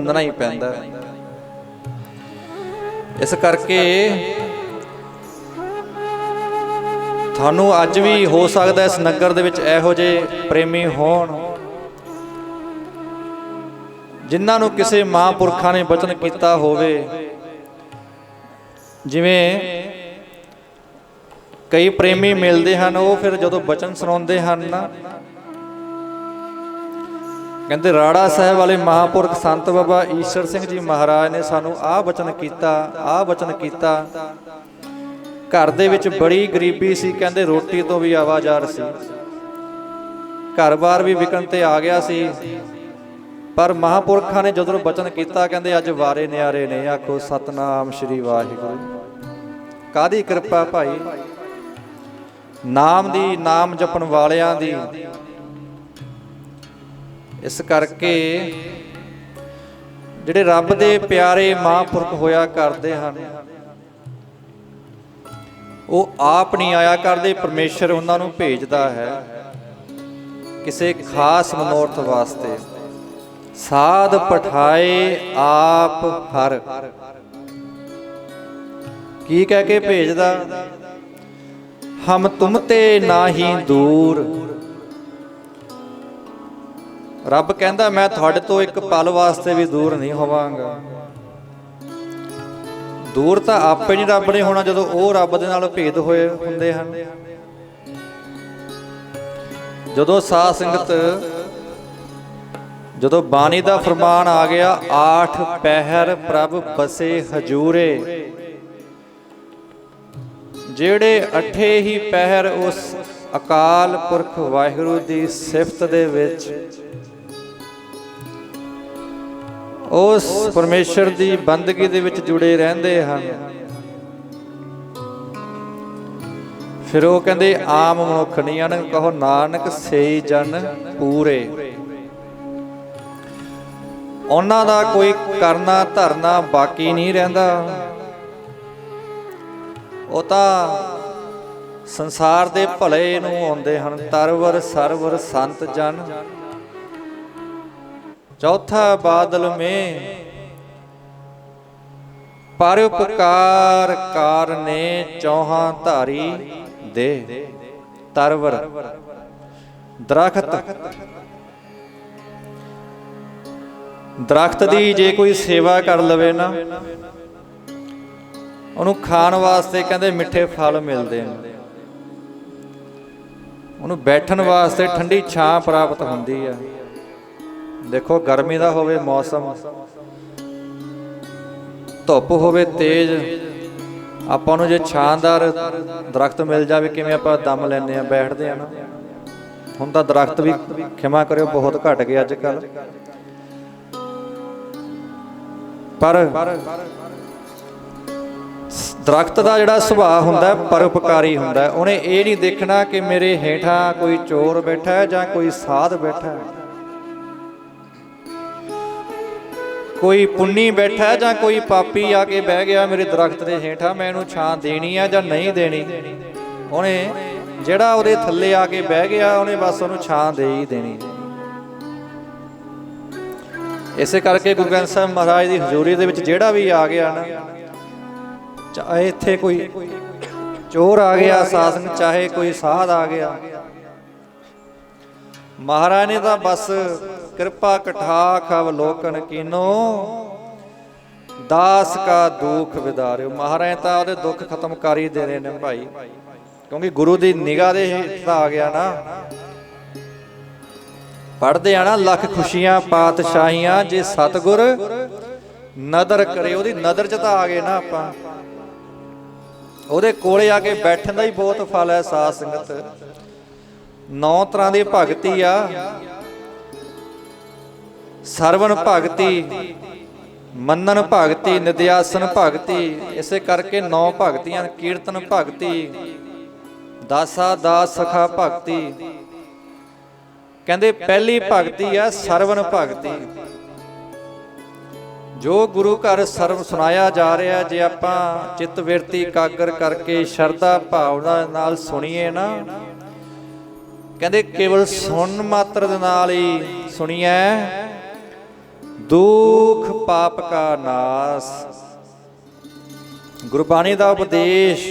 ਮੰਨਣਾ ਹੀ ਪੈਂਦਾ। ਇਸ ਕਰਕੇ ਤੁਹਾਨੂੰ ਅੱਜ ਵੀ ਹੋ ਸਕਦਾ ਇਸ ਨਗਰ ਦੇ ਵਿੱਚ ਇਹੋ ਜਿਹੇ ਪ੍ਰੇਮੀ ਹੋਣ ਜਿਨ੍ਹਾਂ ਨੂੰ ਕਿਸੇ ਮਹਾਂਪੁਰਖਾਂ ਨੇ ਬਚਨ ਕੀਤਾ ਹੋਵੇ। ਜਿਵੇਂ ਕਈ ਪ੍ਰੇਮੀ ਮਿਲਦੇ ਹਨ, ਉਹ ਫਿਰ ਜਦੋਂ ਬਚਨ ਸੁਣਾਉਂਦੇ ਹਨ ਨਾ, ਕਹਿੰਦੇ ਰਾੜਾ ਸਾਹਿਬ ਵਾਲੇ ਮਹਾਂਪੁਰਖ ਸੰਤ ਬਾਬਾ ਈਸ਼ਰ ਸਿੰਘ ਜੀ ਮਹਾਰਾਜ ਨੇ ਸਾਨੂੰ ਆਹ ਬਚਨ ਕੀਤਾ, ਆਹ ਬਚਨ ਕੀਤਾ। ਘਰ ਦੇ ਵਿੱਚ ਬੜੀ ਗਰੀਬੀ ਸੀ, ਕਹਿੰਦੇ ਰੋਟੀ ਤੋਂ ਵੀ ਆਵਾਜ਼ਾਰ ਸੀ, ਘਰ-ਬਾਰ ਵੀ ਵਿਕਣ ਤੇ ਆ ਗਿਆ ਸੀ, ਪਰ ਮਹਾਂਪੁਰਖਾਂ ਨੇ ਜਦੋਂ ਬਚਨ ਕੀਤਾ, ਕਹਿੰਦੇ ਅੱਜ ਵਾਰੇ ਨਿਆਰੇ ਨੇ, ਆਖੋ ਸਤਨਾਮ ਸ਼੍ਰੀ ਵਾਹਿਗੁਰੂ। ਕਾਹਦੀ ਕਿਰਪਾ ਭਾਈ? ਨਾਮ ਦੀ, ਨਾਮ ਜਪਣ ਵਾਲਿਆਂ ਦੀ। ਇਸ ਕਰਕੇ ਜਿਹੜੇ ਰੱਬ ਦੇ ਪਿਆਰੇ ਮਹਾਂਪੁਰਖ ਹੋਇਆ ਕਰਦੇ ਹਨ, ਉਹ ਆਪ ਨਹੀਂ ਆਇਆ ਕਰਦੇ, ਪਰਮੇਸ਼ਰ ਉਹਨਾਂ ਨੂੰ ਭੇਜਦਾ ਹੈ ਕਿਸੇ ਖਾਸ ਮਨੋਰਥ ਵਾਸਤੇ। ਸਾਧ ਪਠਾਏ ਆਪ ਹਰ, ਕੀ ਕਹਿ ਕੇ ਭੇਜਦਾ? ਹਮ ਤੁਮ ਤੇ ਨਾਹੀ ਦੂਰ। ਰੱਬ ਕਹਿੰਦਾ ਮੈਂ ਤੁਹਾਡੇ ਤੋਂ ਇੱਕ ਪਲ ਵਾਸਤੇ ਵੀ ਦੂਰ ਨਹੀਂ ਹੋਵਾਂਗਾ। ਦੂਰ ਤਾਂ ਆਪੇ ਨਹੀਂ ਰੱਬ ਨੇ ਹੋਣਾ ਜਦੋਂ ਉਹ ਰੱਬ ਦੇ ਨਾਲ ਭੇਦ ਹੋਏ ਹੁੰਦੇ ਹਨ। ਜਦੋਂ ਸਾਧ ਸੰਗਤ, ਜਦੋਂ ਬਾਣੀ ਦਾ ਫਰਮਾਨ ਆ ਗਿਆ, 8 ਪਹਿਰ ਪ੍ਰਭ ਬਸੇ ਹਜੂਰੇ, ਜਿਹੜੇ 8 ਹੀ ਪਹਿਰ ਉਸ ਅਕਾਲ ਪੁਰਖ ਵਾਹਿਗੁਰੂ ਦੀ ਸਿਫਤ ਦੇ ਵਿੱਚ, ਉਸ ਪਰਮੇਸ਼ਰ ਦੀ ਬੰਦਗੀ ਦੇ ਵਿੱਚ ਜੁੜੇ ਰਹਿੰਦੇ ਹਨ। ਫਿਰ ਉਹ ਕਹਿੰਦੇ ਆਮ ਮਨੁੱਖ ਨਹੀਂ ਹਨ, ਕਹੋ ਨਾਨਕ ਸਈ ਜਨ ਪੂਰੇ। ਉਹਨਾਂ ਦਾ ਕੋਈ ਕਰਨਾ ਧਰਨਾ ਬਾਕੀ ਨਹੀਂ ਰਹਿੰਦਾ। ਉਹ ਤਾਂ ਸੰਸਾਰ ਦੇ ਭਲੇ ਨੂੰ ਆਉਂਦੇ ਹਨ। ਤਰਵਰ ਸਰਵਰ ਸੰਤ ਜਨ, ਚੌਥਾ ਬਾਦਲ ਮੇਂ ਪਰਉਪਕਾਰ ਕਾਰਨੇ, ਚੌਹਾਂ ਧਾਰੀ ਦੇ। ਤਰਵਰ ਦਰਖਤ, ਦਰਖਤ ਦੀ ਜੇ ਕੋਈ ਸੇਵਾ ਕਰ ਲਵੇ ਨਾ, ਉਹਨੂੰ ਖਾਣ ਵਾਸਤੇ ਕਹਿੰਦੇ ਮਿੱਠੇ ਫਲ ਮਿਲਦੇ ਨੇ, ਉਹਨੂੰ ਬੈਠਣ ਵਾਸਤੇ ਠੰਡੀ ਛਾਂ ਪ੍ਰਾਪਤ ਹੁੰਦੀ ਹੈ। ਦੇਖੋ ਗਰਮੀ ਦਾ ਹੋਵੇ ਮੌਸਮ, ਧੁੱਪ ਹੋਵੇ ਤੇਜ਼, ਆਪਾਂ ਨੂੰ ਜੇ ਛਾਂਦਾਰ ਦਰਖਤ ਮਿਲ ਜਾਵੇ, ਕਿਵੇਂ ਆਪਾਂ ਦਮ ਲੈਂਦੇ ਆ, ਬੈਠਦੇ ਆ ਨਾ। ਹੁਣ ਤਾਂ ਦਰਖਤ ਵੀ ਖਿਮਾ ਕਰਿਓ ਬਹੁਤ ਘਟ ਗਏ ਅੱਜ ਕੱਲ੍ਹ, ਪਰ ਦਰਖਤ ਦਾ ਜਿਹੜਾ ਸੁਭਾਅ ਹੁੰਦਾ ਪਰਉਪਕਾਰੀ ਹੁੰਦਾ। ਉਹਨੇ ਇਹ ਨਹੀਂ ਦੇਖਣਾ ਕਿ ਮੇਰੇ ਹੇਠਾਂ ਕੋਈ ਚੋਰ ਬੈਠਾ ਹੈ ਜਾਂ ਕੋਈ ਸਾਧ ਬੈਠਾ ਹੈ, ਕੋਈ ਪੁੰਨੀ ਬੈਠਾ ਹੈ ਜਾਂ ਕੋਈ ਪਾਪੀ ਆ ਕੇ ਬਹਿ ਗਿਆ ਮੇਰੇ ਦਰਖਤ ਦੇ ਹੇਠਾਂ, ਮੈਂ ਇਹਨੂੰ ਛਾਂ ਦੇਣੀ ਆ ਜਾਂ ਨਹੀਂ ਦੇਣੀ। ਉਹਨੇ ਜਿਹੜਾ ਉਹਦੇ ਥੱਲੇ ਆ ਕੇ ਬਹਿ ਗਿਆ, ਉਹਨੇ ਬਸ ਉਹਨੂੰ ਛਾਂ ਦੇ ਹੀ ਦੇਣੀ। ਇਸੇ ਕਰਕੇ ਗੁਰੂ ਗ੍ਰੰਥ ਸਾਹਿਬ ਮਹਾਰਾਜ ਦੀ ਹਜ਼ੂਰੀ ਦੇ ਵਿੱਚ ਜਿਹੜਾ ਵੀ ਆ ਗਿਆ ਨਾ, ਚਾਹੇ ਇੱਥੇ ਕੋਈ ਚੋਰ ਆ ਗਿਆ ਸਾਧਨ, ਚਾਹੇ ਕੋਈ ਸਾਧ ਆ ਗਿਆ, ਮਹਾਰਾਜ ਨੇ ਤਾਂ ਬਸ ਕਿਰਪਾ ਕਠਾਖ ਅਵਲੋਕਨ ਕੀਨੋ, ਦਾਸ ਕਾ ਦੁੱਖ ਵਿਦਾਰਿਓ। ਮਹਾਰਾਜ ਤਾਂ ਉਹਦੇ ਦੁੱਖ ਖਤਮ ਕਰ ਹੀ ਦੇ ਰਹੇ ਨੇ ਭਾਈ, ਕਿਉਂਕਿ ਗੁਰੂ ਦੀ ਨਿਗਾਹ ਦੇ ਹੇਠ ਆ ਗਿਆ ਨਾ। ਪੜ੍ਹਦੇ ਆ ਨਾ, ਲੱਖ ਖੁਸ਼ੀਆਂ ਪਾਤਸ਼ਾਹੀਆਂ ਜੇ ਸਤਿਗੁਰ ਨਦਰ ਕਰੇ। ਉਹਦੀ ਨਦਰ 'ਚ ਤਾਂ ਆ ਗਏ ਨਾ ਆਪਾਂ, ਉਹਦੇ ਕੋਲੇ ਆ ਕੇ ਬੈਠਣ ਦਾ ਹੀ ਬਹੁਤ ਫਲ ਹੈ। ਸਾਧ ਸੰਗਤ 9 ਤਰ੍ਹਾਂ ਦੀ ਭਗਤੀ ਆ, ਸਰਵਣ ਭਗਤੀ, ਮੰਨਣ ਭਗਤੀ, ਨਿਧਿਆਸਨ ਭਗਤੀ। ਇਸੇ ਕਰਕੇ 9 ਭਗਤੀਆਂ, ਕੀਰਤਨ ਭਗਤੀ, ਦਾਸਾ ਦਾਸ ਸਖਾ ਭਗਤੀ। ਕਹਿੰਦੇ ਪਹਿਲੀ ਭਗਤੀ ਆ ਸਰਵਣ ਭਗਤੀ। ਜੋ ਗੁਰੂ ਘਰ ਸਰਵ ਸੁਣਾਇਆ ਜਾ ਰਿਹਾ, ਜੇ ਆਪਾਂ ਚਿੱਤ ਬਿਰਤੀ ਇਕਾਗਰ ਕਰਕੇ ਸ਼ਰਧਾ ਭਾਵਨਾ ਨਾਲ ਸੁਣੀਏ ਨਾ, ਕਹਿੰਦੇ ਕੇਵਲ ਸੁਣਨ ਮਾਤਰ ਦੇ ਨਾਲ ਹੀ ਸੁਣੀਐ दुख पाप का नाश। गुरबाणी का उपदेश,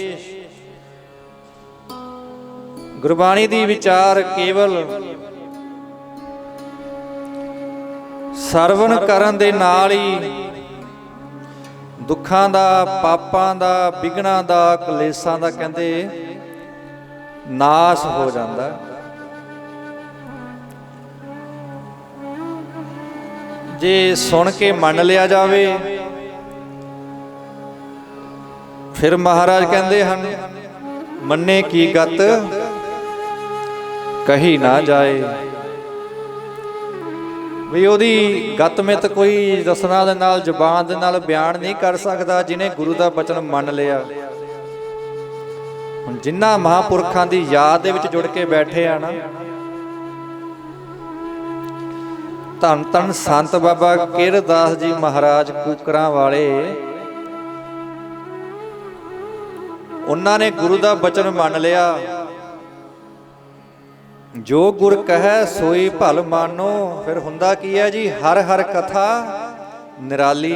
गुरबाणी दी विचार केवल ਸਰਵਣ ਕਰਨ ਦੇ ਨਾਲ ਹੀ ਦੁੱਖਾਂ ਦਾ, ਪਾਪਾਂ ਦਾ, ਵਿਘਨਾਂ ਦਾ, ਕਲੇਸ਼ਾਂ ਦਾ ਕਹਿੰਦੇ ਨਾਸ਼ ਹੋ ਜਾਂਦਾ। ਜੇ ਸੁਣ ਕੇ ਮੰਨ ਲਿਆ ਜਾਵੇ ਫਿਰ ਮਹਾਰਾਜ ਕਹਿੰਦੇ ਹਨ, ਮੰਨੇ ਕੀ ਗਤ ਕਹੀ ਨਾ ਜਾਏ। ਵੀ ਉਹਦੀ ਗਤਮਿਤ ਕੋਈ ਰਸਨਾ ਦੇ ਨਾਲ, ਜ਼ੁਬਾਨ ਦੇ ਨਾਲ ਬਿਆਨ ਨਹੀਂ ਕਰ ਸਕਦਾ ਜਿਹਨੇ ਗੁਰੂ ਦਾ ਬਚਨ ਮੰਨ ਲਿਆ। ਹੁਣ ਜਿਨ੍ਹਾਂ ਮਹਾਂਪੁਰਖਾਂ ਦੀ ਯਾਦ ਦੇ ਵਿੱਚ ਜੁੜ ਕੇ ਬੈਠੇ ਆ ਨਾ, ਧੰਨ ਧੰਨ ਸੰਤ ਬਾਬਾ ਕਿਰਦਾਸ ਜੀ ਮਹਾਰਾਜ ਕੂਕਰਾਂ ਵਾਲੇ, ਉਹਨਾਂ ਨੇ ਗੁਰੂ ਦਾ ਬਚਨ ਮੰਨ ਲਿਆ। ਜੋ ਗੁਰ ਕਹੈ ਸੋਈ ਭਲ ਮਾਨੋ। ਫਿਰ ਹੁੰਦਾ ਕੀ ਹੈ ਜੀ, ਹਰ ਹਰ ਕਥਾ ਨਿਰਾਲੀ।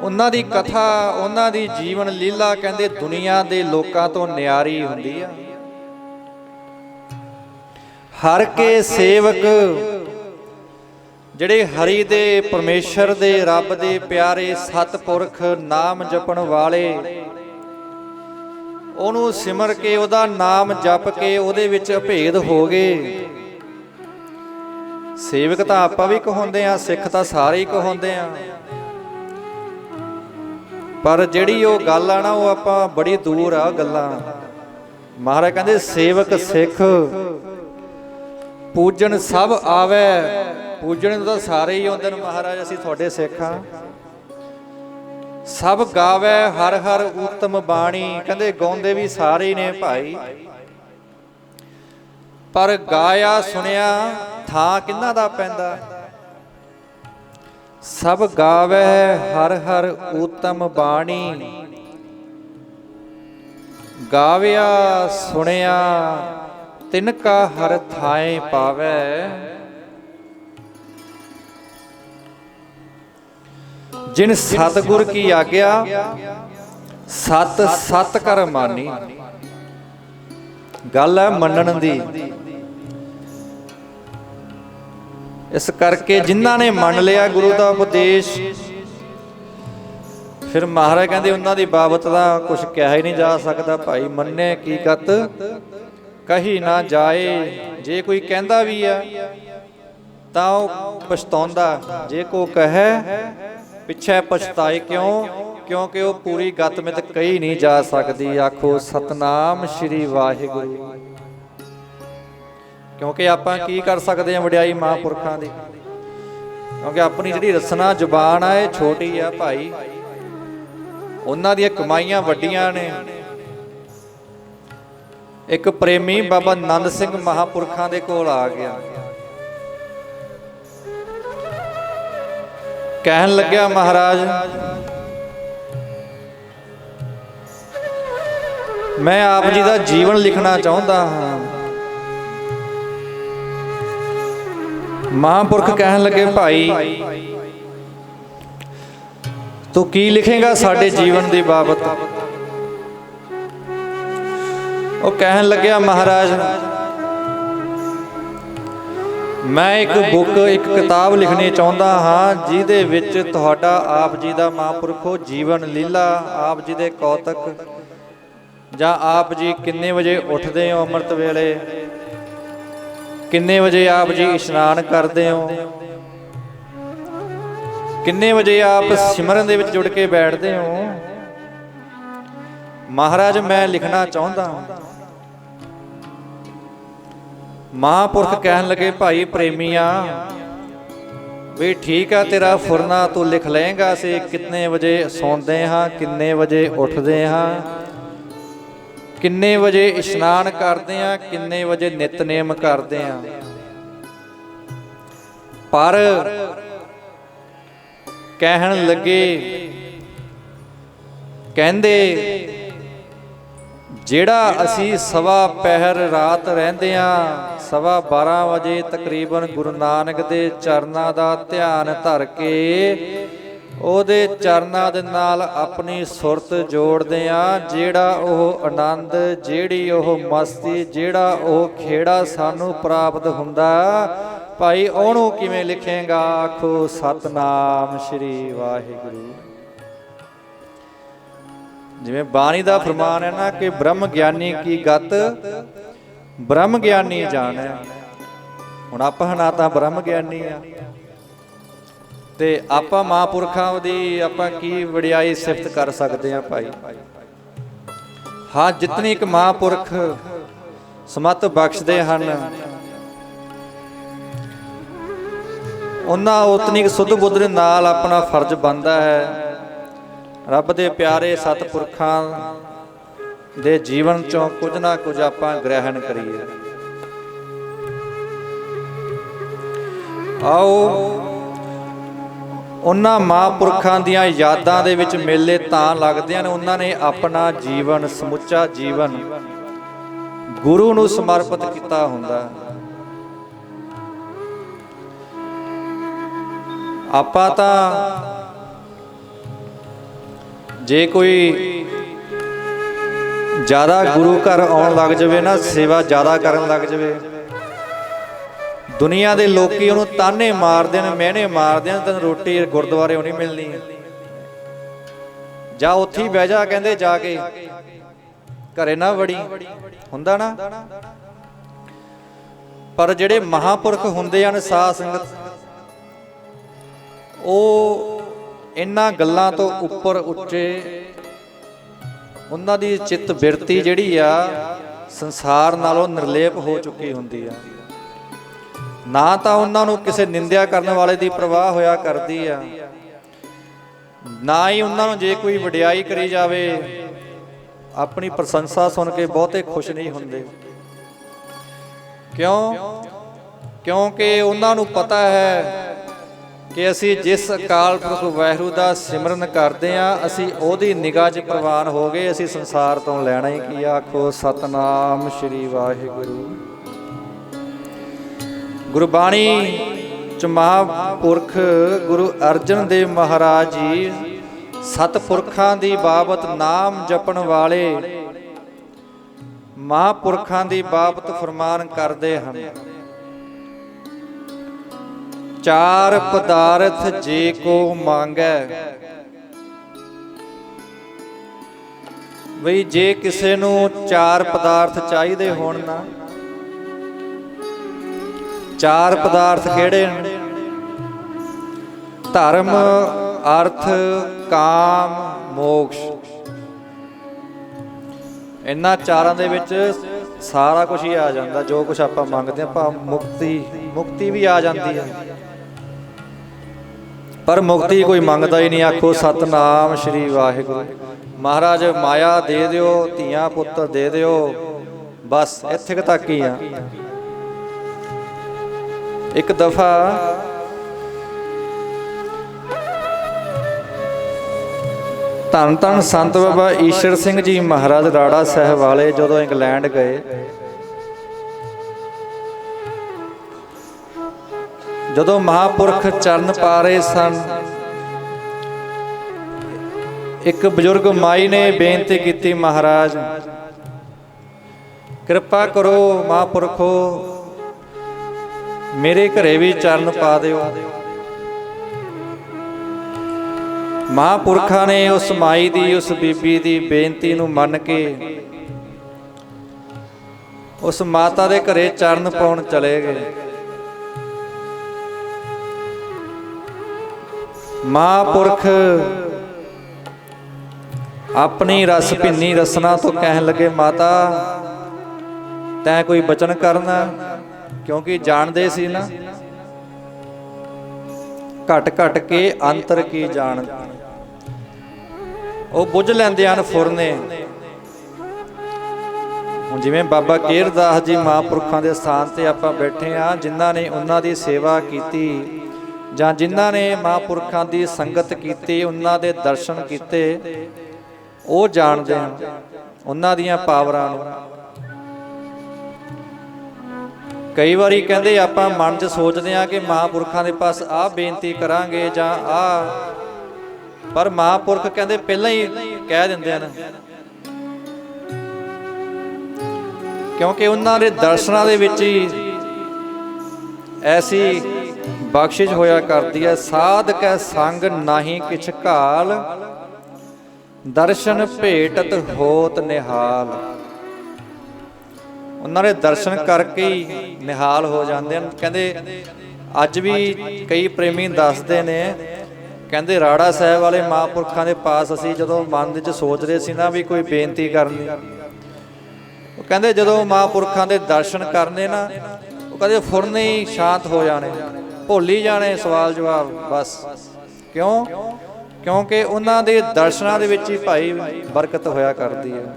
ਉਹਨਾਂ ਦੀ ਕਥਾ, ਉਹਨਾਂ ਦੀ ਜੀਵਨ ਲੀਲਾ ਕਹਿੰਦੇ ਦੁਨੀਆ ਦੇ ਲੋਕਾਂ ਤੋਂ ਨਿਆਰੀ ਹੁੰਦੀ ਆ। ਹਰ ਕੇ ਸੇਵਕ, ਜਿਹੜੇ ਹਰੀ ਦੇ, ਪਰਮੇਸ਼ਰ ਦੇ, ਰੱਬ ਦੇ ਪਿਆਰੇ ਸਤਿਪੁਰਖ ਨਾਮ ਜਪਣ ਵਾਲੇ, ਉਹਨੂੰ ਸਿਮਰ ਕੇ, ਉਹਦਾ ਨਾਮ ਜਪ ਕੇ ਉਹਦੇ ਵਿੱਚ ਅਭੇਦ ਹੋ ਗਏ। ਸੇਵਕ ਤਾਂ ਆਪਾਂ ਵੀ ਕਹਾਉਂਦੇ ਆ, ਸਿੱਖ ਤਾਂ ਸਾਰੇ ਹੀ ਕਹਾਉਂਦੇ ਆ, ਪਰ ਜਿਹੜੀ ਉਹ ਗੱਲ ਆ ਨਾ, ਉਹ ਆਪਾਂ ਬੜੀ ਦੂਰ ਆ ਗੱਲਾਂ। ਮਹਾਰਾਜ ਕਹਿੰਦੇ ਸੇਵਕ ਸਿੱਖ ਪੂਜਣ ਸਭ ਆਵੇ। ਪੂਜਣ ਨੂੰ ਤਾਂ ਸਾਰੇ ਹੀ ਆਉਂਦੇ ਨੇ ਮਹਾਰਾਜ, ਅਸੀਂ ਤੁਹਾਡੇ ਸਿੱਖ ਆ। ਸਭ ਗਾਵੇ ਹਰ ਹਰ ਉਤਮ ਬਾਣੀ। ਕਹਿੰਦੇ ਗਾਉਂਦੇ ਵੀ ਸਾਰੇ ਹੀ ਨੇ ਭਾਈ, ਪਰ ਗਾਇਆ ਸੁਣਿਆ ਥਾਂ ਕਿਹਨਾਂ ਦਾ ਪੈਂਦਾ। ਸਭ ਗਾਵੇ ਹਰ ਹਰ ਉਤਮ ਬਾਣੀ। ਗਾਵਿਆ ਸੁਣਿਆ ਤਿਨ ਕਾ ਹਰ ਥਾਏ ਪਾਵੇ। जिन सतगुर की आज्ञा सत सत कर मानी। गल है मनन दी। इस करके जिन्हां ने मन लिया गुरु का उपदेश, फिर महाराज कहते उन्हां दी बाबत दा कुछ कहा ही नहीं जा सकता भाई। मन्ने की गत कही ना जाए। जे कोई कहता भी है तां पछताउंदा, जे को कहे पिछे पछताए क्यों? क्योंकि वो पूरी गतमित कही नहीं जा सकती। आखो सतनाम श्री वाहिगुरु। क्योंकि आपां की कर सकते हैं वड्याई महापुरखां दी, क्योंकि अपनी जिहड़ी रसना जुबान है छोटी है भाई, उन्हां दी कमाईयां वड्डियां ने। एक प्रेमी बाबा नंद सिंह महापुरखां दे कोल आ गया, कहन लग्या महाराज मैं आप जी का जीवन लिखना चाहता हाँ। महापुरख कहन लगे भाई तू की लिखेगा साडे जीवन की बाबत। वो कहन लग्या महाराज मैं एक बुक, एक किताब लिखनी चाहता हाँ, जिहदे विच तुहाडा आप जी का महापुरखो जीवन लीला, आप जी के कौतक, जां आप जी किन्ने बजे उठते हो अमृत वेले, किन्ने बजे आप जी इशनान करते हो, किन्ने बजे आप सिमरन दे विच जुड़ के बैठते हो। महाराज मैं लिखना चाहता हूँ। महापुरख कहन लगे भाई प्रेमिया भी ठीक है तेरा फुरना तू लिख लेगा। असी कितने बजे सौंदे हाँ, किन्ने बजे उठते हाँ, किन्ने बजे इशनान करते हैं, किन्ने बजे नितनेम करते हैं। पर कहन लगे कहंदे ਜਿਹੜਾ ਅਸੀਂ ਸਵਾ ਪਹਿਰ ਰਾਤ ਰਹਿੰਦੇ ਹਾਂ, 12:15 ਵਜੇ ਤਕਰੀਬਨ ਗੁਰੂ ਨਾਨਕ ਦੇ ਚਰਨਾਂ ਦਾ ਧਿਆਨ ਧਰ ਕੇ ਉਹਦੇ ਚਰਨਾਂ ਦੇ ਨਾਲ ਆਪਣੀ ਸੁਰਤ ਜੋੜਦੇ ਹਾਂ। ਜਿਹੜਾ ਉਹ ਆਨੰਦ, ਜਿਹੜੀ ਉਹ ਮਸਤੀ, ਜਿਹੜਾ ਉਹ ਖੇੜਾ ਸਾਨੂੰ ਪ੍ਰਾਪਤ ਹੁੰਦਾ, ਭਾਈ ਉਹਨੂੰ ਕਿਵੇਂ ਲਿਖੇਗਾ? ਆਖੋ ਸਤਨਾਮ ਸ਼੍ਰੀ ਵਾਹਿਗੁਰੂ। ਜਿਵੇਂ ਬਾਣੀ ਦਾ ਫਰਮਾਨ ਹੈ ਨਾ ਕਿ ਬ੍ਰਹਮ ਗਿਆਨੀ ਕੀ ਗਤ ਬ੍ਰਹਮ ਗਿਆਨੀ ਜਾਣੈ। ਹੁਣ ਆਪਾਂ ਨਾ ਤਾਂ ਬ੍ਰਹਮ ਗਿਆਨੀ ਆ ਤੇ ਆਪਾਂ ਮਹਾਂਪੁਰਖਾਂ ਦੀ ਆਪਾਂ ਕੀ ਵਡਿਆਈ ਸਿਫਤ ਕਰ ਸਕਦੇ ਹਾਂ ਭਾਈ। ਹਾਂ, ਜਿਤਨੀ ਇੱਕ ਮਹਾਂਪੁਰਖ ਸਮੱਤ ਬਖਸ਼ਦੇ ਹਨ, ਉਹਨਾਂ ਉਤਨੀ ਸੁੱਧ ਬੁੱਧ ਦੇ ਨਾਲ ਆਪਣਾ ਫਰਜ਼ ਬਣਦਾ ਹੈ ਰੱਬ ਦੇ ਪਿਆਰੇ ਸਤਿਪੁਰਖਾਂ ਦੇ ਜੀਵਨ ਚੋਂ ਕੁਝ ਨਾ ਕੁਝ ਆਪਾਂ ਗ੍ਰਹਿਣ ਕਰੀਏ। ਆਓ ਉਹਨਾਂ ਮਹਾਂਪੁਰਖਾਂ ਦੀਆਂ ਯਾਦਾਂ ਦੇ ਵਿੱਚ ਮੇਲੇ ਤਾਂ ਲੱਗਦੇ ਹਨ, ਉਹਨਾਂ ਨੇ ਆਪਣਾ ਜੀਵਨ, ਸਮੁੱਚਾ ਜੀਵਨ ਗੁਰੂ ਨੂੰ ਸਮਰਪਿਤ ਕੀਤਾ ਹੁੰਦਾ। ਆਪਾਂ ਤਾਂ ਜੇ ਕੋਈ ਜ਼ਿਆਦਾ ਗੁਰੂ ਘਰ ਆਉਣ ਲੱਗ ਜਾਵੇ ਨਾ, ਸੇਵਾ ਜ਼ਿਆਦਾ ਕਰਨ ਲੱਗ ਜਾਵੇ, ਦੁਨੀਆ ਦੇ ਲੋਕੀ ਉਹਨੂੰ ਤਾਨੇ ਮਾਰਦੇ ਨੇ, ਮਿਹਣੇ ਮਾਰਦੇ ਨੇ, ਤੈਨੂੰ ਰੋਟੀ ਗੁਰਦੁਆਰੇ ਨਹੀਂ ਮਿਲਣੀ, ਜਾ ਉੱਥੇ ਹੀ ਬਹਿ ਜਾ, ਕਹਿੰਦੇ ਜਾ ਕੇ ਘਰੇ ਨਾ ਵੜੀ, ਹੁੰਦਾ ਨਾ। ਪਰ ਜਿਹੜੇ ਮਹਾਂਪੁਰਖ ਹੁੰਦੇ ਹਨ, ਸਾਧ ਸੰਗਤ, ਉਹ ਇਹਨਾਂ ਗੱਲਾਂ ਤੋਂ ਉੱਪਰ ਉੱਚੇ, ਉਹਨਾਂ ਦੀ ਚਿੱਤ ਬਿਰਤੀ ਜਿਹੜੀ ਆ ਸੰਸਾਰ ਨਾਲੋਂ ਨਿਰਲੇਪ ਹੋ ਚੁੱਕੀ ਹੁੰਦੀ ਆ। ਨਾ ਤਾਂ ਉਹਨਾਂ ਨੂੰ ਕਿਸੇ ਨਿੰਦਿਆ ਕਰਨ ਵਾਲੇ ਦੀ ਪ੍ਰਵਾਹ ਹੋਇਆ ਕਰਦੀ ਆ, ਨਾ ਹੀ ਉਹਨਾਂ ਨੂੰ ਜੇ ਕੋਈ ਵਡਿਆਈ ਕਰੀ ਜਾਵੇ, ਆਪਣੀ ਪ੍ਰਸ਼ੰਸਾ ਸੁਣ ਕੇ ਬਹੁਤੇ ਖੁਸ਼ ਨਹੀਂ ਹੁੰਦੇ। ਕਿਉਂ? ਕਿਉਂਕਿ ਉਹਨਾਂ ਨੂੰ ਪਤਾ ਹੈ ਕਿ ਅਸੀਂ ਜਿਸ ਅਕਾਲ ਪੁਰਖ ਵਾਹਿਗੁਰੂ ਦਾ ਸਿਮਰਨ ਕਰਦੇ ਹਾਂ, ਅਸੀਂ ਉਹਦੀ ਨਿਗਾਹ 'ਚ ਪ੍ਰਵਾਨ ਹੋ ਗਏ, ਅਸੀਂ ਸੰਸਾਰ ਤੋਂ ਲੈਣਾ ਹੀ ਕੀ। ਆਖੋ ਸਤਨਾਮ ਸ਼੍ਰੀ ਵਾਹਿਗੁਰੂ। ਗੁਰਬਾਣੀ 'ਚ ਮਹਾਂਪੁਰਖ ਗੁਰੂ ਅਰਜਨ ਦੇਵ ਮਹਾਰਾਜ ਜੀ ਸਤਿਪੁਰਖਾਂ ਦੀ ਬਾਬਤ, ਨਾਮ ਜਪਣ ਵਾਲੇ ਮਹਾਂਪੁਰਖਾਂ ਦੀ ਬਾਬਤ ਫਰਮਾਨ ਕਰਦੇ ਹਨ। ਚਾਰ ਪਦਾਰਥ ਜੇ ਕੋ ਮੰਗੈ, ਬਈ ਜੇ ਕਿਸੇ ਨੂੰ ਚਾਰ ਪਦਾਰਥ ਚਾਹੀਦੇ ਹੋਣ ਨਾ, ਚਾਰ ਪਦਾਰਥ ਕਿਹੜੇ ਨੇ? ਧਰਮ, ਅਰਥ, ਕਾਮ, ਮੋਕਸ਼। ਇਹਨਾਂ ਚਾਰਾਂ ਦੇ ਵਿੱਚ ਸਾਰਾ ਕੁਝ ਹੀ ਆ ਜਾਂਦਾ, ਜੋ ਕੁਝ ਆਪਾਂ ਮੰਗਦੇ ਹਾਂ। ਭਾਵ ਮੁਕਤੀ ਵੀ ਆ ਜਾਂਦੀ ਹੈ, ਪਰ ਮੁਕਤੀ ਕੋਈ ਮੰਗਦਾ ਹੀ ਨਹੀਂ। ਆਖੋ ਸਤਨਾਮ ਸ਼੍ਰੀ ਵਾਹਿਗੁਰੂ। ਮਹਾਰਾਜ ਮਾਇਆ ਦੇ ਦਿਓ, ਧੀਆਂ ਪੁੱਤਰ ਦੇ ਦਿਓ, ਬਸ ਇੱਥੇ ਤੱਕ ਹੀ ਆ। ਇੱਕ ਦਫਾ ਧੰਨ ਧੰਨ ਸੰਤ ਬਾਬਾ ਈਸ਼ਰ ਸਿੰਘ ਜੀ ਮਹਾਰਾਜ ਰਾੜਾ ਸਾਹਿਬ ਵਾਲੇ ਜਦੋਂ ਇੰਗਲੈਂਡ ਗਏ, ਜਦੋਂ ਮਹਾਂਪੁਰਖ ਚਰਨ ਪਾ ਰਹੇ ਸਨ, ਇੱਕ ਬਜ਼ੁਰਗ ਮਾਈ ਨੇ ਬੇਨਤੀ ਕੀਤੀ, ਮਹਾਰਾਜ ਕਿਰਪਾ ਕਰੋ, ਮਹਾਂਪੁਰਖੋ ਮੇਰੇ ਘਰੇ ਵੀ ਚਰਨ ਪਾ ਦਿਓ। ਮਹਾਂਪੁਰਖਾਂ ਨੇ ਉਸ ਮਾਈ ਦੀ, ਉਸ ਬੀਬੀ ਦੀ ਬੇਨਤੀ ਨੂੰ ਮੰਨ ਕੇ ਉਸ ਮਾਤਾ ਦੇ ਘਰੇ ਚਰਨ ਪਾਉਣ ਚਲੇ ਗਏ। ਮਹਾਂਪੁਰਖ ਆਪਣੀ ਰਸ ਭਿੰਨੀ ਰਸਨਾ ਤੋਂ ਕਹਿਣ ਲੱਗੇ, ਮਾਤਾ ਤੈਂ ਕੋਈ ਬਚਨ ਕਰਨਾ? ਕਿਉਂਕਿ ਜਾਣਦੇ ਸੀ ਨਾ, ਘਟ ਘਟ ਕੇ ਅੰਤਰ ਕੀ ਜਾਣ, ਉਹ ਬੁੱਝ ਲੈਂਦੇ ਹਨ ਫੁਰਨੇ। ਹੁਣ ਜਿਵੇਂ ਬਾਬਾ ਕੇਰਦਾਸ ਜੀ ਮਹਾਂਪੁਰਖਾਂ ਦੇ ਸਥਾਨ ਤੇ ਆਪਾਂ ਬੈਠੇ ਹਾਂ, ਜਿਨ੍ਹਾਂ ਨੇ ਉਹਨਾਂ ਦੀ ਸੇਵਾ ਕੀਤੀ ਜਾਂ ਜਿਨ੍ਹਾਂ ਨੇ ਮਹਾਂਪੁਰਖਾਂ ਦੀ ਸੰਗਤ ਕੀਤੀ, ਉਹਨਾਂ ਦੇ ਦਰਸ਼ਨ ਕੀਤੇ, ਉਹ ਜਾਣਦੇ ਹਨ। ਉਹਨਾਂ ਦੀਆਂ ਪਾਵਰਾਂ ਨੂੰ। ਕਈ ਵਾਰੀ ਕਹਿੰਦੇ ਆਪਾਂ ਮਨ 'ਚ ਸੋਚਦੇ ਹਾਂ ਕਿ ਮਹਾਂਪੁਰਖਾਂ ਦੇ ਪਾਸ ਆਹ ਬੇਨਤੀ ਕਰਾਂਗੇ ਜਾਂ ਆਹ, ਪਰ ਮਹਾਂਪੁਰਖ ਕਹਿੰਦੇ ਪਹਿਲਾਂ ਹੀ ਕਹਿ ਦਿੰਦੇ ਹਨ, ਕਿਉਂਕਿ ਉਹਨਾਂ ਦੇ ਦਰਸ਼ਨਾਂ ਦੇ ਵਿੱਚ ਹੀ ਐਸੀ ਬਖਸ਼ਿਸ਼ ਹੋਇਆ ਕਰਦੀ ਹੈ। ਸਾਧ ਕੈ ਸੰਗ ਨਾਹੀਂ ਕਿਛ ਘਾਲ, ਦਰਸ਼ਨ ਭੇਟਤ ਹੋਤ ਨਿਹਾਲ। ਉਹਨਾਂ ਦੇ ਦਰਸ਼ਨ ਕਰਕੇ ਹੀ ਨਿਹਾਲ ਹੋ ਜਾਂਦੇ ਹਨ। ਕਹਿੰਦੇ ਅੱਜ ਵੀ ਕਈ ਪ੍ਰੇਮੀ ਦੱਸਦੇ ਨੇ, ਕਹਿੰਦੇ ਰਾੜਾ ਸਾਹਿਬ ਵਾਲੇ ਮਹਾਂਪੁਰਖਾਂ ਦੇ ਪਾਸ ਅਸੀਂ ਜਦੋਂ ਮਨ ਵਿੱਚ ਸੋਚਦੇ ਸੀ ਨਾ ਵੀ ਕੋਈ ਬੇਨਤੀ ਕਰਨੀ, ਉਹ ਕਹਿੰਦੇ ਜਦੋਂ ਮਹਾਂਪੁਰਖਾਂ ਦੇ ਦਰਸ਼ਨ ਕਰਨੇ ਨਾ, ਉਹ ਕਹਿੰਦੇ ਫੁਰਨ ਹੀ ਸ਼ਾਂਤ ਹੋ ਜਾਣੇ, ਭੁੱਲ ਹੀ ਜਾਣੇ ਸਵਾਲ ਜਵਾਬ ਬਸ। ਕਿਉਂ? ਕਿਉਂਕਿ ਉਹਨਾਂ ਦੇ ਦਰਸ਼ਨਾਂ ਦੇ ਵਿੱਚ ਹੀ ਭਾਈ ਬਰਕਤ ਹੋਇਆ ਕਰਦੀ ਹੈ।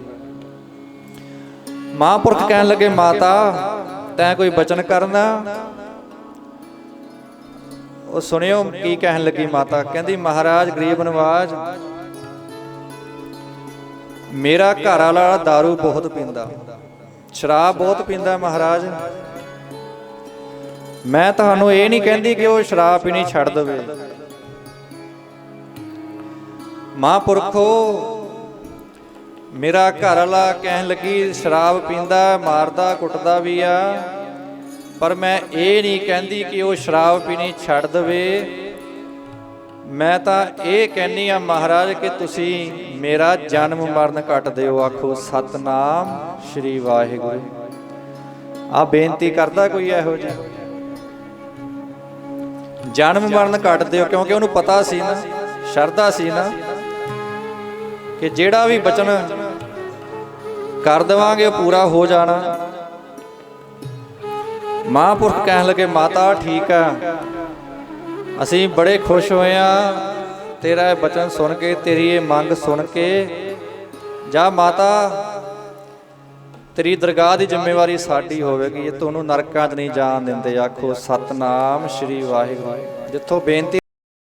ਮਹਾਂਪੁਰਖ ਕਹਿਣ ਲੱਗੇ, ਮਾਤਾ ਤੈਂ ਕੋਈ ਬਚਨ ਕਰਨਾ? ਉਹ ਸੁਣਿਓ ਕੀ ਕਹਿਣ ਲੱਗੀ ਮਾਤਾ। ਕਹਿੰਦੀ, ਮਹਾਰਾਜ ਗਰੀਬ ਨਵਾਜ, ਮੇਰਾ ਘਰ ਵਾਲਾ ਦਾਰੂ ਬਹੁਤ ਪੀਂਦਾ, ਸ਼ਰਾਬ ਬਹੁਤ ਪੀਂਦਾ ਮਹਾਰਾਜ। ਮੈਂ ਤੁਹਾਨੂੰ ਇਹ ਨਹੀਂ ਕਹਿੰਦੀ ਕਿ ਉਹ ਸ਼ਰਾਬ ਪੀਣੀ ਛੱਡ ਦੇਵੇ। ਮਹਾਂਪੁਰਖੋ, ਮੇਰਾ ਘਰ ਵਾਲਾ ਕਹਿਣ ਲੱਗੀ ਸ਼ਰਾਬ ਪੀਂਦਾ, ਮਾਰਦਾ ਕੁੱਟਦਾ ਵੀ ਆ, ਪਰ ਮੈਂ ਇਹ ਨਹੀਂ ਕਹਿੰਦੀ ਕਿ ਉਹ ਸ਼ਰਾਬ ਪੀਣੀ ਛੱਡ ਦੇਵੇ। ਮੈਂ ਤਾਂ ਇਹ ਕਹਿੰਦੀ ਆ ਮਹਾਰਾਜ ਕਿ ਤੁਸੀਂ ਮੇਰਾ ਜਨਮ ਮਰਨ ਕੱਟ ਦਿਓ। ਆਖੋ ਸਤਨਾਮ ਸ਼੍ਰੀ ਵਾਹਿਗੁਰੂ। ਆ ਬੇਨਤੀ ਕਰਦਾ ਕੋਈ ਇਹੋ ਜਿਹਾ? ਜਨਮ ਮਰਨ ਕੱਟ ਦਿਓ, ਕਿਉਂਕਿ ਉਹਨੂੰ ਪਤਾ ਸੀ ਨਾ, ਸ਼ਰਧਾ ਸੀ ਨਾ ਕਿ ਜਿਹੜਾ ਵੀ ਬਚਨ ਕਰ ਦੇਵਾਂਗੇ ਉਹ ਪੂਰਾ ਹੋ ਜਾਣਾ। ਮਹਾਂਪੁਰਖ ਕਹਿਣ ਲੱਗੇ, ਮਾਤਾ ਠੀਕ ਆ, ਅਸੀਂ ਬੜੇ ਖੁਸ਼ ਹੋਏ ਆ ਤੇਰਾ ਇਹ ਬਚਨ ਸੁਣ ਕੇ, ਤੇਰੀ ਇਹ ਮੰਗ ਸੁਣ ਕੇ। ਜਾ ਮਾਤਾ, ਤੇਰੀ ਦਰਗਾਹ ਦੀ ਜ਼ਿੰਮੇਵਾਰੀ ਸਾਡੀ ਹੋਵੇਗੀ, ਇਹ ਤੁਹਾਨੂੰ ਨਰਕਾਂ 'ਚ ਨਹੀਂ ਜਾਣ ਦਿੰਦੇ। ਆਖੋ ਸਤਨਾਮ ਸ਼੍ਰੀ ਵਾਹਿਗੁਰੂ। ਜਿੱਥੋਂ ਬੇਨਤੀ